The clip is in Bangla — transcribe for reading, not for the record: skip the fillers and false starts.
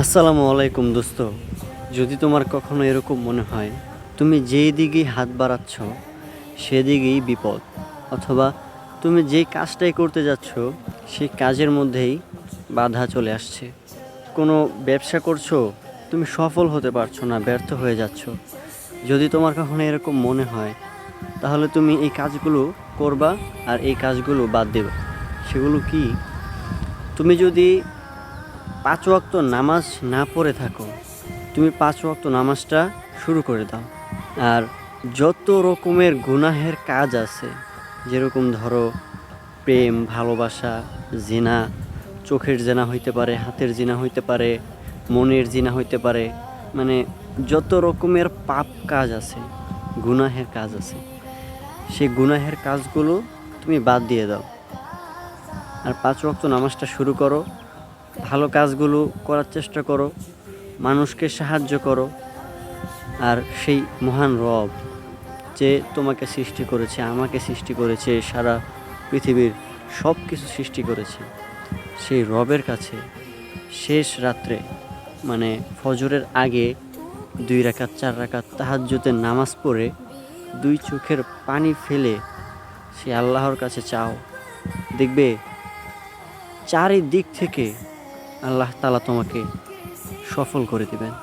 আসসালামু আলাইকুম দোস্ত। যদি তোমার কখনো এরকম মনে হয় তুমি যেই দিকেই হাত বাড়াচ্ছ সেদিকেই বিপদ, অথবা তুমি যেই কাজটাই করতে যাচ্ছ সেই কাজের মধ্যেই বাধা চলে আসছে, কোনো ব্যবসা করছো তুমি সফল হতে পারছো না, ব্যর্থ হয়ে যাচ্ছ, যদি তোমার কখনো এরকম মনে হয় তাহলে তুমি এই কাজগুলো করবা আর এই কাজগুলো বাদ দেবে। সেগুলো কি? তুমি যদি ৫ ওয়াক্ত নামাজ না পড়ে থাকো, তুমি ৫ ওয়াক্ত নামাজটা শুরু করে দাও। আর যত রকমের গুনাহের কাজ আছে, যেরকম ধরো প্রেম, ভালোবাসা, জিনা, চোখের জিনা হইতে পারে, হাতের জিনা হইতে পারে, মনের জিনা হইতে পারে, মানে যত রকমের পাপ কাজ আছে, গুনাহের কাজ আছে, সেই গুনাহের কাজগুলো তুমি বাদ দিয়ে দাও আর ৫ ওয়াক্ত নামাজটা শুরু করো। ভালো কাজগুলো করার চেষ্টা করো, মানুষকে সাহায্য করো। আর সেই মহান রব যে তোমাকে সৃষ্টি করেছে, আমাকে সৃষ্টি করেছে, সারা পৃথিবীর সব কিছু সৃষ্টি করেছে, সেই রবের কাছে শেষ রাত্রে, মানে ফজরের আগে ২ রাকাত ৪ রাকাত তাহাজ্জুদের নামাজ পড়ে ২ চোখের পানি ফেলে সে আল্লাহর কাছে চাও, দেখবে চারিদিক থেকে আল্লাহ তাআলা তোমাকে সফল করে দিবেন।